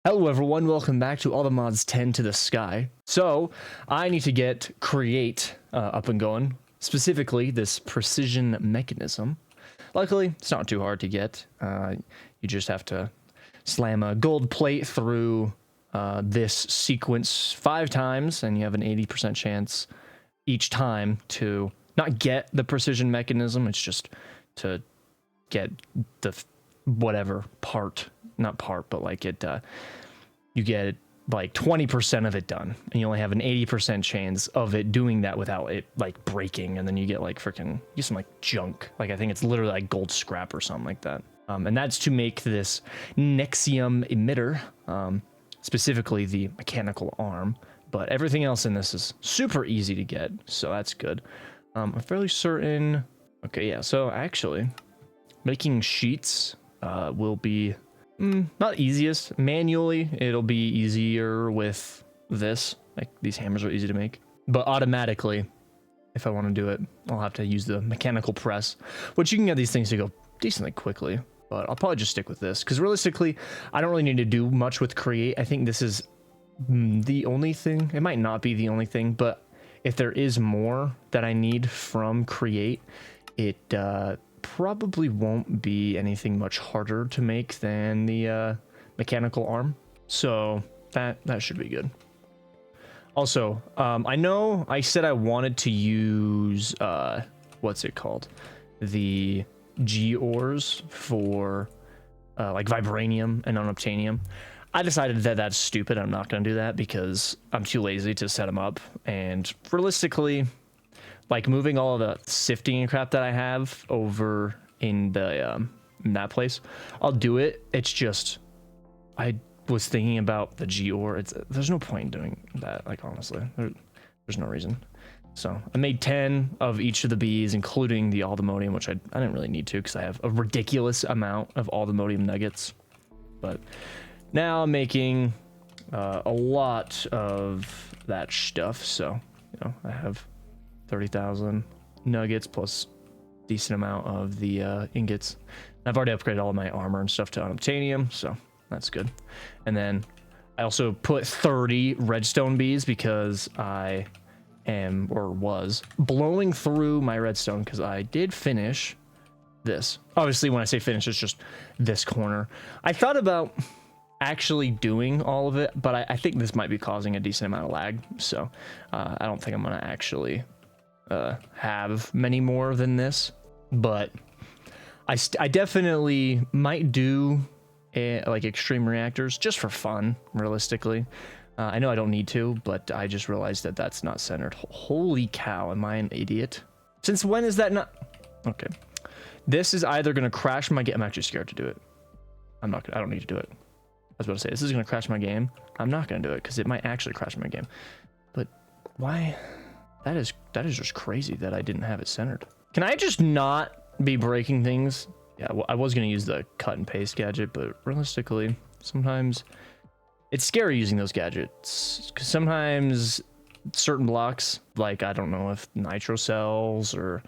Hello everyone, welcome back to All the Mods 10 to the Sky. So, I need to get Create up and going, specifically this precision mechanism. Luckily, it's not too hard to get. You just have to slam a gold plate through this sequence 5 times, and you have an 80% chance each time to not get the precision mechanism, it's just to get the whatever part. Not part, but like it, you get like 20% of it done, and you only have an 80% chance of it doing that without it like breaking, and then you get like freaking, you get some like junk, like I think it's literally like gold scrap or something like that. And that's to make this Nexium emitter, specifically the mechanical arm, but everything else in this is super easy to get, so that's good. I'm fairly certain, okay, yeah, so actually, making sheets will be not easiest. Manually, it'll be easier with this. Like, these hammers are easy to make. But automatically, if I want to do it, I'll have to use the mechanical press, which you can get these things to go decently quickly. But I'll probably just stick with this, because realistically, I don't really need to do much with Create. I think this is the only thing. It might not be the only thing, but if there is more that I need from Create, it probably won't be anything much harder to make than the mechanical arm, so that should be good. Also, I know I said I wanted to use what's it called, the G ores for like vibranium and unobtainium. I decided that that's stupid. I'm not going to do that because I'm too lazy to set them up, and realistically, like moving all of the sifting and crap that I have over in the in that place, I'll do it. It's just I was thinking about the G ore. There's no point in doing that. Like honestly, there's no reason. So I made 10 of each of the bees, including the aldemodium, which I didn't really need to because I have a ridiculous amount of aldemodium nuggets. But now I'm making a lot of that stuff. So you know I have 30,000 nuggets plus decent amount of the ingots. I've already upgraded all of my armor and stuff to unobtainium, so that's good. And then I also put 30 redstone bees because I am, or was, blowing through my redstone because I did finish this. Obviously, when I say finish, it's just this corner. I thought about actually doing all of it, but I think this might be causing a decent amount of lag, so I don't think I'm gonna actually have many more than this, but I definitely might do like extreme reactors just for fun. Realistically, I know I don't need to, but I just realized that that's not centered. Holy cow, am I an idiot? Since when is that not? Okay, this is either gonna crash my game. I'm actually scared to do it. I don't need to do it. I was about to say this is gonna crash my game. I'm not gonna do it because it might actually crash my game. But why? That is just crazy that I didn't have it centered. Can I just not be breaking things? Yeah, well, I was going to use the cut and paste gadget, but realistically, sometimes it's scary using those gadgets. Because sometimes certain blocks, like I don't know if nitro cells or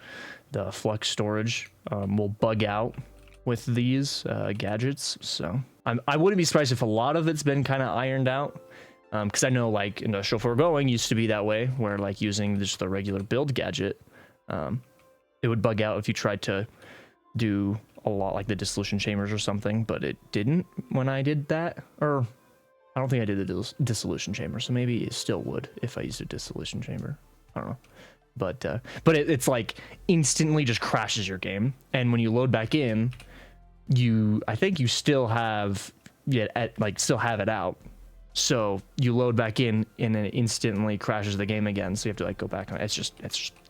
the flux storage will bug out with these gadgets. So I wouldn't be surprised if a lot of it's been kind of ironed out. Because I know like industrial foregoing used to be that way, where like using just the regular build gadget, it would bug out if you tried to do a lot like the dissolution chambers or something, but it didn't when I did that. Or I don't think I did the dissolution chamber, so maybe it still would if I used a dissolution chamber. I don't know, but it's like instantly just crashes your game, and when you load back in, I think you still have still have it out. So you load back in and it instantly crashes the game again. So you have to like go back on it. It's just,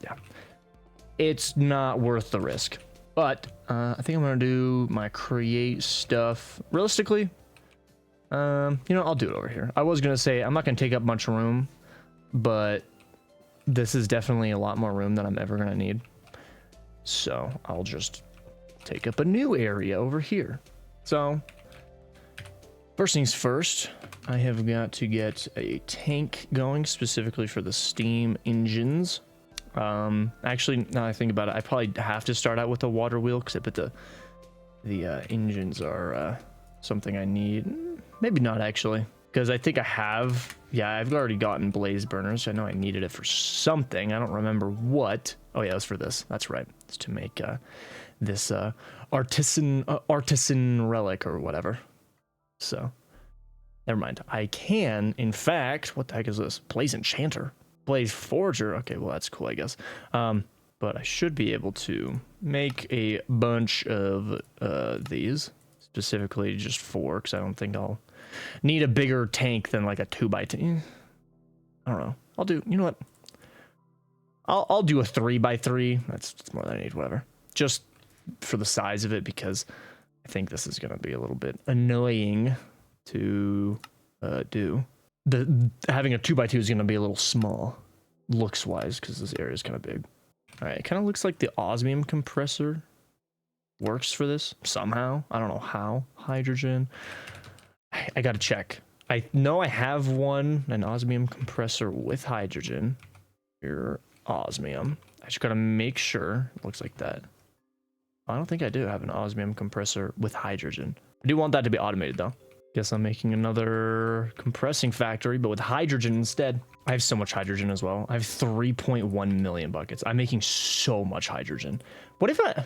yeah, it's not worth the risk. But I think I'm going to do my create stuff. Realistically, you know, I'll do it over here. I was going to say I'm not going to take up much room, but this is definitely a lot more room than I'm ever going to need. So I'll just take up a new area over here. So first things first, I have got to get a tank going specifically for the steam engines. Actually, now I think about it, I probably have to start out with a water wheel because I bet the engines are something I need. maybe not actually, because I think I have. Yeah, I've already gotten blaze burners. I know I needed it for something. I don't remember what. Oh yeah, it was for this. That's right. It's to make this artisan relic or whatever. So, never mind. I can, in fact, what the heck is this? Blaze enchanter, blaze forger. Okay, well that's cool, I guess. But I should be able to make a bunch of these, specifically just 4, because I don't think I'll need a bigger tank than like a 2x2. I don't know. I'll do, you know what? I'll do a 3x3. That's more than I need, whatever. Just for the size of it, because I think this is going to be a little bit annoying to do. Having a 2x2 is going to be a little small, looks-wise, because this area is kind of big. All right, it kind of looks like the osmium compressor works for this somehow. I don't know how. Hydrogen. I got to check. I know I have an osmium compressor with hydrogen. Here, osmium. I just got to make sure. It looks like that. I don't think I do have an osmium compressor with hydrogen. I do want that to be automated though. Guess I'm making another compressing factory, but with hydrogen instead. I have so much hydrogen as well. I have 3.1 million buckets. I'm making so much hydrogen. What am I?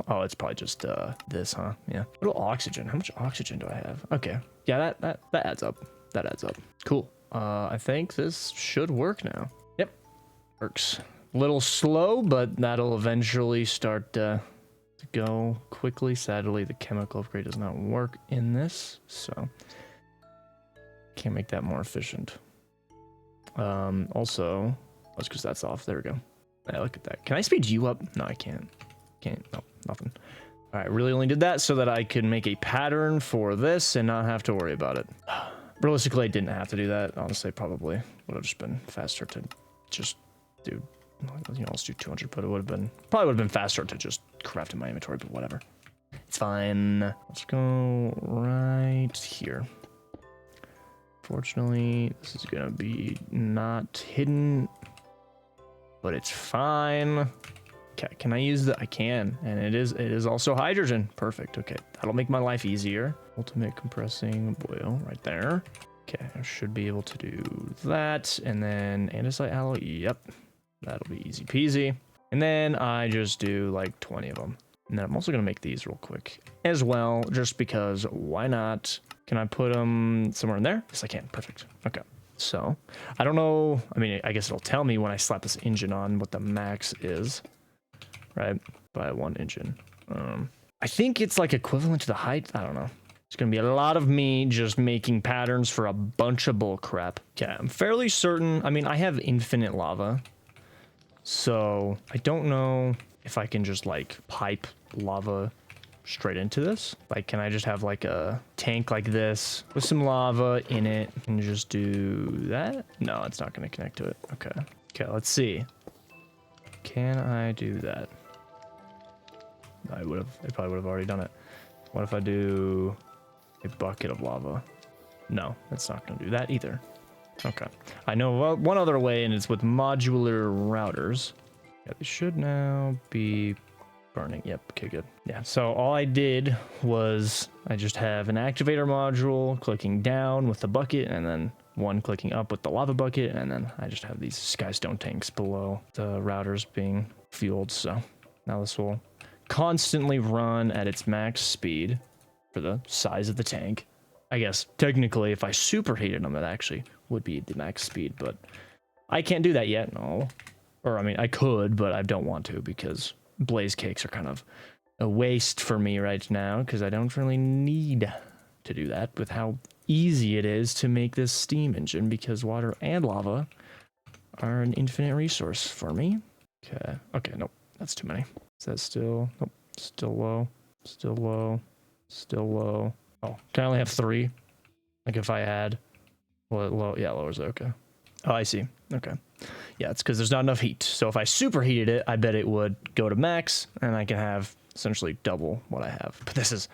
Oh, it's probably just this, huh? Yeah. What about oxygen? How much oxygen do I have? Okay. Yeah, that adds up. That adds up. Cool. I think this should work now. Yep. Works. A little slow, but that'll eventually start to go quickly. Sadly, the chemical upgrade does not work in this, so can't make that more efficient. Also, let's because that's off. There we go. Yeah, look at that. Can I speed you up? No, I can't. No, nothing. All right, really only did that so that I could make a pattern for this and not have to worry about it. Realistically, I didn't have to do that. Honestly, probably would have just been faster to just do, you know, let's do 200, but it would have been faster to just craft in my inventory, but whatever. It's fine. Let's go right here. Fortunately, this is gonna be not hidden, but it's fine. Okay, can I use the? I can, and it is also hydrogen. Perfect. Okay, that'll make my life easier. Ultimate compressing boil right there. Okay, I should be able to do that, and then andesite alloy. Yep, that'll be easy peasy. And then I just do like 20 of them. And then I'm also gonna make these real quick as well, just because why not? Can I put them somewhere in there? Yes, I can. Perfect. Okay. So I don't know. I mean, I guess it'll tell me when I slap this engine on what the max is, right? By 1 engine. I think it's like equivalent to the height. I don't know. It's gonna be a lot of me just making patterns for a bunch of bull crap. Okay, I'm fairly certain. I mean, I have infinite lava, so I don't know if I can just like pipe lava straight into this. Like, can I just have like a tank like this with some lava in it and just do that? No, it's not going to connect to it. Okay, let's see. Can I do that? I probably would have already done it. What if I do a bucket of lava? No, that's not going to do that either. Okay, I know one other way, and it's with modular routers. Yeah, they should now be burning. Yep. Okay, good. Yeah. So all I did was I just have an activator module clicking down with the bucket, and then one clicking up with the lava bucket, and then I just have these skystone tanks below the routers being fueled. So now this will constantly run at its max speed for the size of the tank. I guess technically, if I superheated them, it actually would be the max speed, but I can't do that yet. No. Or I mean, I could, but I don't want to because blaze cakes are kind of a waste for me right now because I don't really need to do that with how easy it is to make this steam engine because water and lava are an infinite resource for me. Okay, nope, that's too many. Is that still? Nope, still low, still low, still low. Oh, can I only have 3? Like if I add, well, low, yeah, lower's okay. Oh, I see. Okay. Yeah, it's because there's not enough heat. So if I superheated it, I bet it would go to max, and I can have essentially double what I have. But this is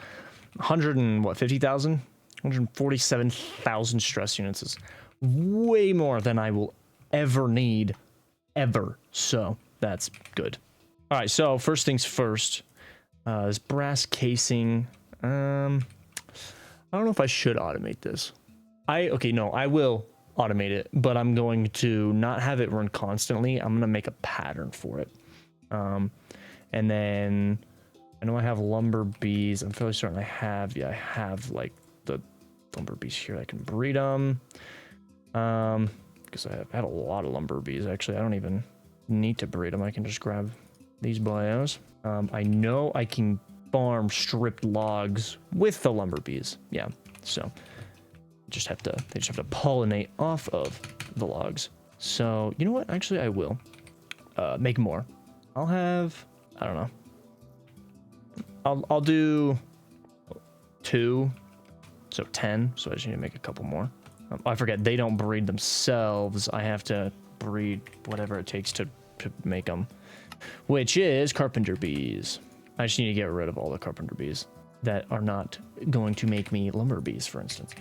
150,000? 147,000 stress units is way more than I will ever need, ever. So that's good. All right, so first things first, this brass casing. I don't know if I should automate this. Okay, no, I will automate it, but I'm going to not have it run constantly. I'm going to make a pattern for it. And then I know I have lumber bees. I'm fairly certain I have like the lumber bees here. I can breed them. Because I have a lot of lumber bees, actually. I don't even need to breed them. I can just grab these bios. I know I can farm stripped logs with the lumber bees. Yeah, so they just have to pollinate off of the logs. So you know what? Actually, I will make more. I'll have, I don't know. I'll do 2, so 10. So I just need to make a couple more. I forget, they don't breed themselves. I have to breed whatever it takes to make them, which is carpenter bees. I just need to get rid of all the carpenter bees that are not going to make me lumber bees, for instance.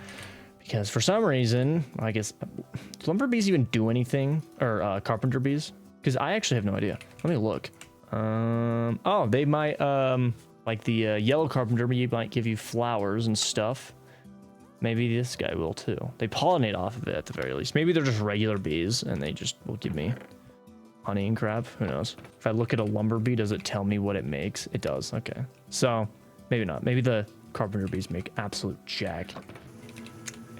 Because for some reason, I guess, do lumber bees even do anything? Or carpenter bees? Because I actually have no idea. Let me look. Oh, they might, like the yellow carpenter bee might give you flowers and stuff. Maybe this guy will too. They pollinate off of it at the very least. Maybe they're just regular bees and they just will give me honey and crap. Who knows? If I look at a lumber bee, does it tell me what it makes? It does. Okay. So maybe not. Maybe the carpenter bees make absolute jack.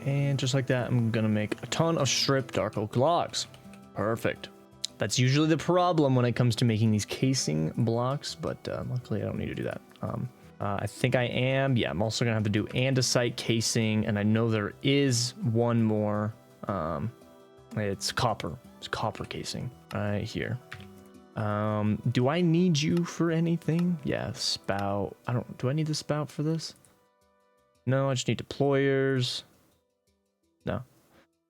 And just like that, I'm going to make a ton of stripped dark oak logs. Perfect. That's usually the problem when it comes to making these casing blocks, but luckily I don't need to do that. I think I am. Yeah, I'm also going to have to do andesite casing, and I know there is one more. It's copper. It's copper casing right here. Do I need you for anything? Yeah, spout. Do I need the spout for this? No, I just need deployers. No,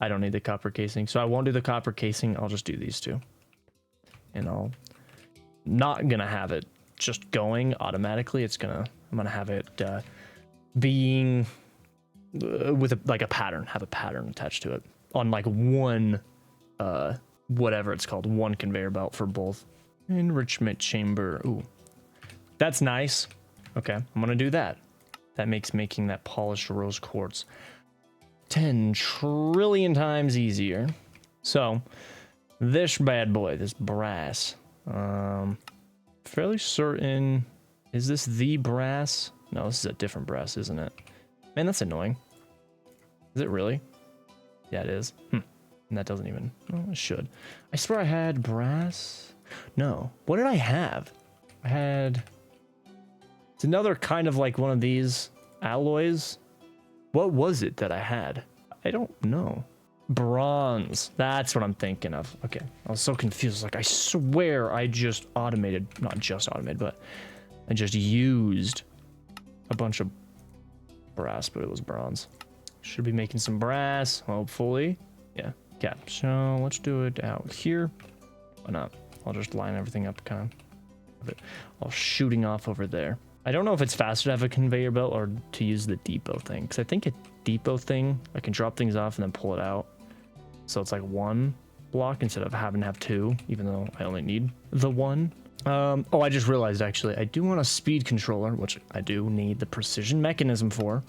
I don't need the copper casing, so I won't do the copper casing. I'll just do these two. And I'm not going to have it just going automatically. I'm gonna have it being with a pattern, have a pattern attached to it on like one whatever it's called, one conveyor belt for both. Enrichment chamber. Ooh, that's nice. Okay, I'm gonna do that. That makes making that polished rose quartz 10 trillion times easier. So this bad boy, this brass, fairly certain. Is this the brass? No, this is a different brass, isn't it? Man, that's annoying. Is it really? Yeah, it is. And that doesn't even... Oh, it should. I swear I had brass. No. What did I have? I had... It's another kind of like one of these alloys. What was it that I had? I don't know. Bronze. That's what I'm thinking of. Okay. I was so confused. Like, I swear I just automated... Not just automated, but... I just used a bunch of brass, but it was bronze. Should be making some brass, hopefully. Yeah. Okay, so let's do it out here. Why not? I'll just line everything up kind of all shooting off over there. I don't know if it's faster to have a conveyor belt or to use the depot thing, because I think a depot thing, I can drop things off and then pull it out. So it's like one block instead of having to have two, even though I only need the one. Oh, I just realized, actually, I do want a speed controller, which I do need the precision mechanism for.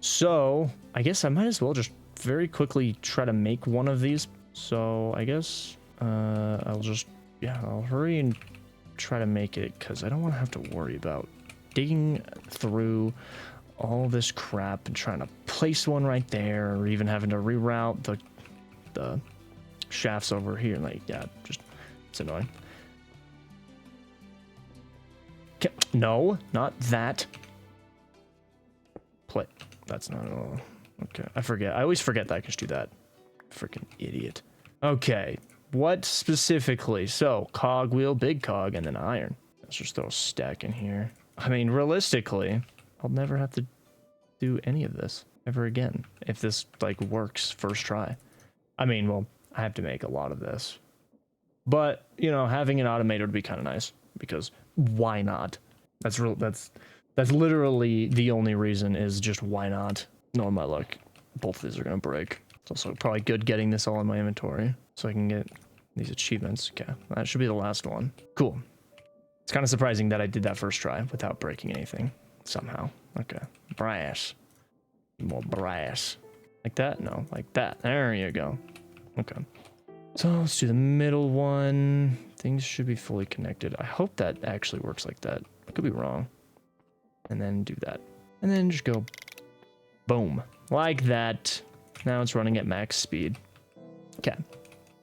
So I guess I might as well just very quickly try to make one of these. So I guess I'll hurry and try to make it, because I don't want to have to worry about digging through all this crap and trying to place one right there, or even having to reroute the shafts over here. Like, yeah, just... It's annoying. No, not that. Play. That's not... Oh, okay, I forget. I always forget that I can just do that. Freaking idiot. Okay, what specifically? So, cogwheel, big cog, and then iron. Let's just throw a stack in here. I mean, realistically, I'll never have to do any of this ever again if this, like, works first try. I mean, well, I have to make a lot of this. But, you know, having it automated would be kind of nice, because why not? That's literally the only reason, is just why not? Knowing my luck, both of these are going to break. It's also probably good getting this all in my inventory so I can get these achievements. Okay, that should be the last one. Cool. It's kind of surprising that I did that first try without breaking anything somehow. Okay. Brass. More brass. Like that? No, like that. There you go. Okay. So let's do the middle one. Things should be fully connected. I hope that actually works like that. I could be wrong. And then do that. And then just go boom. Like that. Now it's running at max speed. Okay.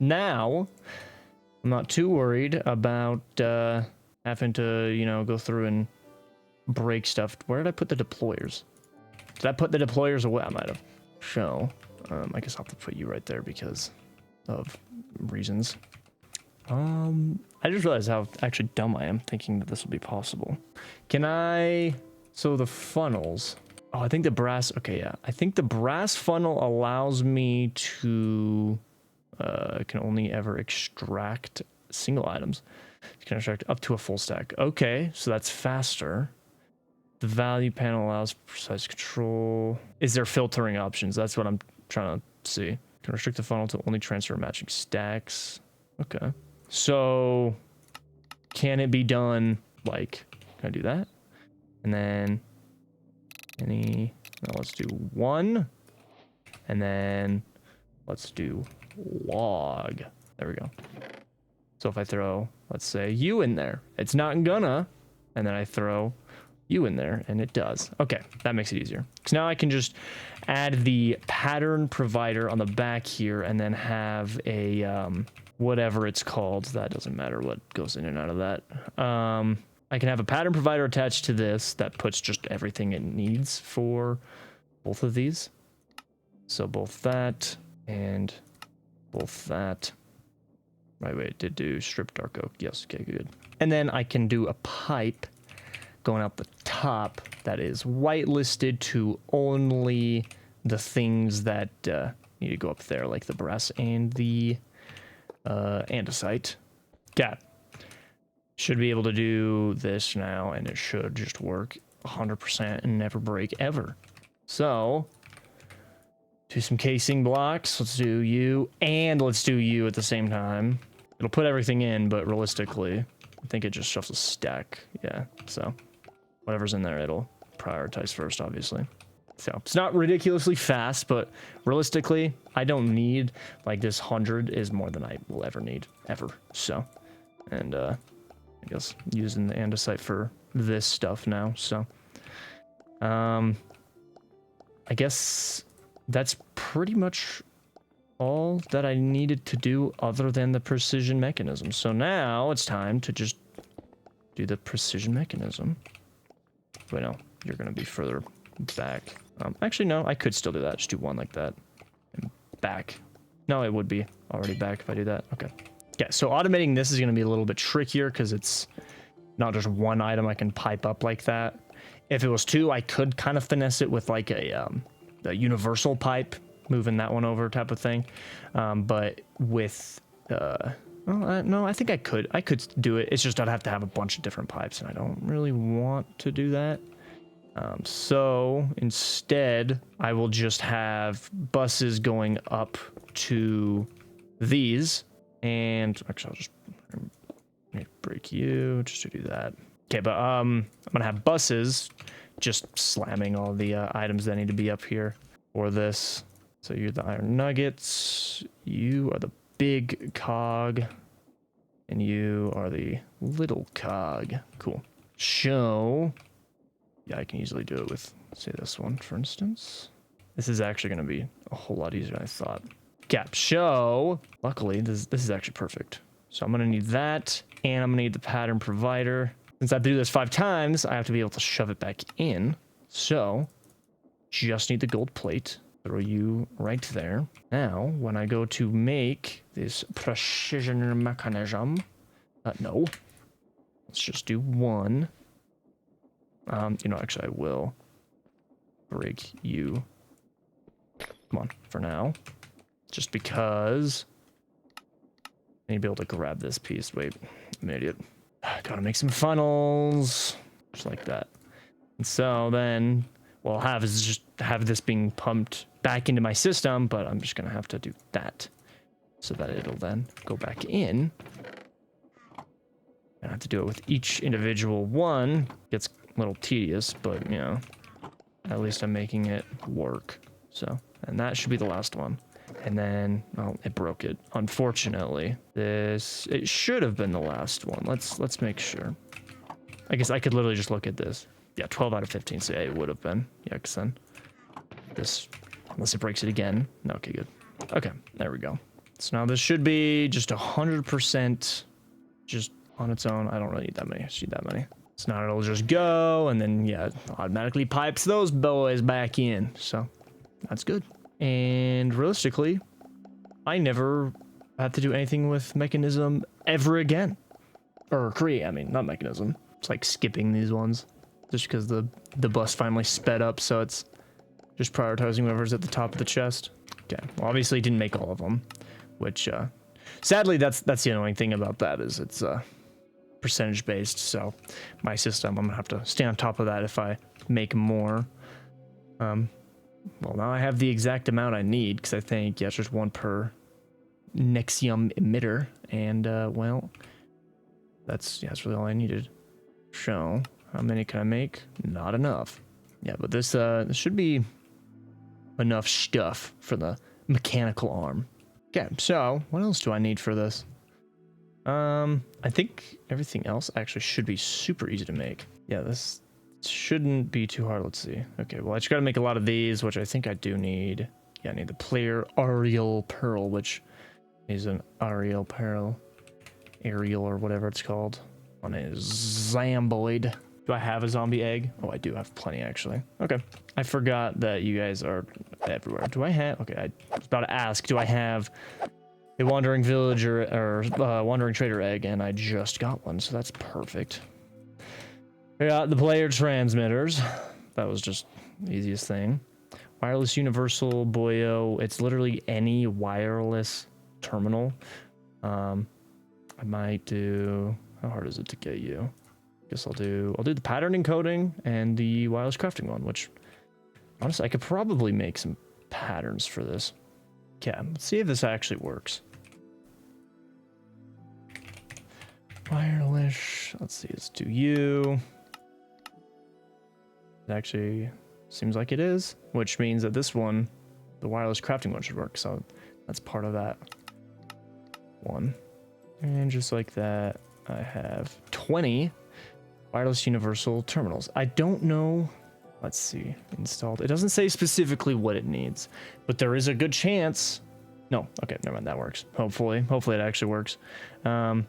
Now, I'm not too worried about having to, you know, go through and break stuff. Where did I put the deployers? Did I put the deployers away? I might have. So, I guess I'll have to put you right there because of reasons. I just realized how actually dumb I am thinking that this will be possible. Can I... So the funnels... Oh, I think the brass... Okay, yeah. I think the brass funnel allows me to... can only ever extract single items. You can extract up to a full stack. Okay, so that's faster. The value panel allows precise control. Is there filtering options? That's what I'm trying to see. Can restrict the funnel to only transfer matching stacks. Okay. So can it be done like, can I do that? And then now let's do 1. And then let's do log. There we go. So if I throw, let's say, you in there, it's not gonna, and then I throw you in there, and it does. Okay, that makes it easier. So now I can just add the pattern provider on the back here, and then have a, whatever it's called. That doesn't matter what goes in and out of that. I can have a pattern provider attached to this that puts just everything it needs for both of these. So both that and both that. Right, wait, did do strip dark oak. Yes, okay, good. And then I can do a pipe going out the top that is whitelisted to only the things that need to go up there, like the brass and the andesite. Okay. Should be able to do this now, and it should just work 100% and never break ever. So, do some casing blocks. Let's do you, and let's do you at the same time. It'll put everything in, but realistically, I think it just shuffles stack. Yeah, so whatever's in there, it'll prioritize first, obviously. So it's not ridiculously fast, but realistically, I don't need, like, this 100 is more than I will ever need, ever. So, and I guess using the andesite for this stuff now. So, I guess that's pretty much all that I needed to do other than the precision mechanism. So now it's time to just do the precision mechanism. Wait, no, you're going to be further back. Actually, no, I could still do that. Just do one like that. And back. No, it would be already back if I do that. Okay. Yeah, so automating this is going to be a little bit trickier because it's not just one item I can pipe up like that. If it was 2, I could kind of finesse it with like a universal pipe, moving that one over type of thing. But with, well, no, I think I could do it. It's just I'd have to have a bunch of different pipes, and I don't really want to do that. So instead, I will just have buses going up to these. And actually, I'll just break you just to do that. Okay, but I'm gonna have buses just slamming all the items that need to be up here for this. So you're the iron nuggets, you are the big cog, and you are the little cog. Cool. Show. Yeah, I can easily do it with, say, this one, for instance. This is actually gonna be a whole lot easier than I thought. Gap show. Luckily, this is actually perfect. So I'm gonna need that, and I'm gonna need the pattern provider. Since I have to do this 5 times, I have to be able to shove it back in. So, just need the gold plate. Throw you right there. Now, when I go to make this precision mechanism, no. Let's just do 1. You know, actually, I will break you. Come on, for now. Just because I need to be able to grab this piece. Wait, I'm an idiot. Gotta make some funnels. Just like that. And so then what I'll have is just have this being pumped back into my system, but I'm just gonna have to do that so that it'll then go back in. I have to do it with each individual one. Gets a little tedious, but you know, At least I'm making it work. So, and that should be the last one. And then, oh, it broke it. Unfortunately, it should have been the last one. Let's make sure. I guess I could literally just look at this. Yeah, 12 out of 15. So yeah, it would have been. Yeah, because then this, unless it breaks it again. No, okay, good. Okay, there we go. So now this should be just 100% just on its own. I don't really need that many. I just need that many. So now it'll just go, and then yeah, it automatically pipes those boys back in. So that's good. And realistically, I never have to do anything with mechanism ever again. Or create, I mean, not mechanism. It's like skipping these ones. Just because the bus finally sped up, so it's just prioritizing whoever's at the top of the chest. Okay, well obviously didn't make all of them. Which, sadly, that's the annoying thing about that, is it's percentage based. So my system, I'm gonna have to stay on top of that if I make more. Well, now I have the exact amount I need, because I think, yeah, it's just one per Nexium emitter, and, well, that's really all I needed. So, how many can I make? Not enough. Yeah, but this should be enough stuff for the mechanical arm. Okay, so, what else do I need for this? I think everything else actually should be super easy to make. Yeah, this shouldn't be too hard. Let's see. Okay, well, I just gotta make a lot of these, which I think I do need. Yeah, I need the player Ariel Pearl, which is an Ariel Pearl. Ariel, or whatever it's called. On a Zomboid. Do I have a zombie egg? Oh, I do have plenty, actually. Okay. I forgot that you guys are everywhere. Do I have... Okay, I was about to ask, do I have a wandering villager or wandering trader egg? And I just got one, so that's perfect. I got the player transmitters. That was just the easiest thing. Wireless universal boyo. It's literally any wireless terminal. I might do... How hard is it to get you? Guess I'll do the pattern encoding and the wireless crafting one, which honestly I could probably make some patterns for this. Okay, let's see if this actually works. Wireless, let's see, let's do you. It actually seems like it is, which means that this one, the wireless crafting one, should work. So that's part of that one. And just like that, I have 20 wireless universal terminals. I don't know. Let's see. Installed. It doesn't say specifically what it needs, but there is a good chance. No. Okay. Never mind. That works. Hopefully it actually works. But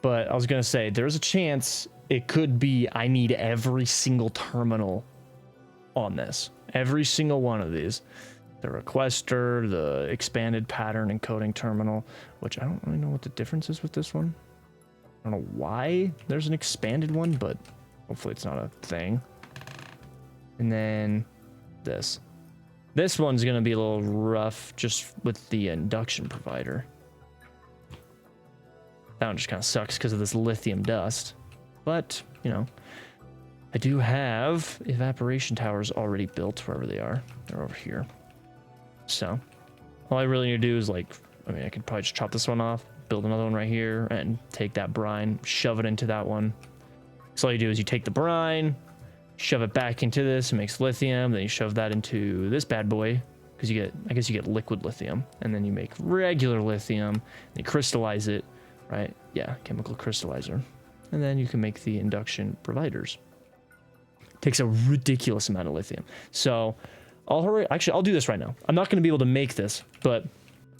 I was going to say there's a chance it could be I need every single terminal on this. Every single one of these. The requester, the expanded pattern encoding terminal, which I don't really know what the difference is with this one. I don't know why there's an expanded one, but hopefully it's not a thing. And then this. This one's going to be a little rough just with the induction provider. That one just kind of sucks because of this lithium dust. But, you know, I do have evaporation towers already built wherever they are. They're over here. So, all I really need to do is, like, I mean, I could probably just chop this one off, build another one right here, and take that brine, shove it into that one. So all you do is you take the brine, shove it back into this, it makes lithium, then you shove that into this bad boy, because you get, I guess you get liquid lithium, and then you make regular lithium, and you crystallize it, right? Yeah, chemical crystallizer. And then you can make the induction providers. It takes a ridiculous amount of lithium. So, I'll do this right now. I'm not going to be able to make this, but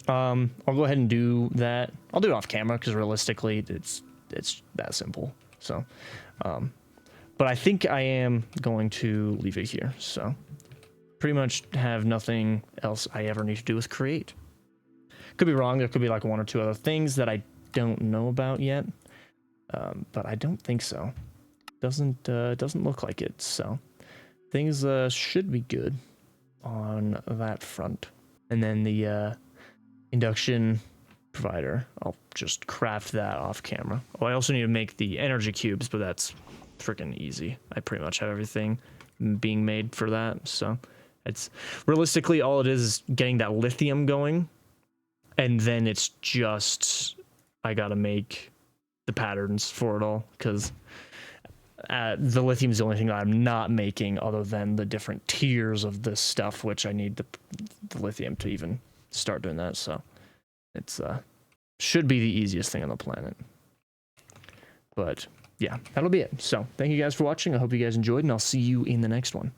I'll go ahead and do that. I'll do it off camera because realistically, it's that simple. So, but I think I am going to leave it here. So, pretty much have nothing else I ever need to do with create. Could be wrong. There could be like one or two other things that I don't know about yet, but I don't think so. Doesn't look like it. So, things should be good on that front. And then the induction provider, I'll just craft that off camera. Oh, I also need to make the energy cubes, but that's freaking easy. I pretty much have everything being made for that. So it's realistically all it is getting that lithium going, and then it's just I gotta make the patterns for it all, because The lithium is the only thing that I'm not making other than the different tiers of this stuff, which I need the lithium to even start doing that. So it's should be the easiest thing on the planet. But yeah, that'll be it. So thank you guys for watching. I hope you guys enjoyed, and I'll see you in the next one.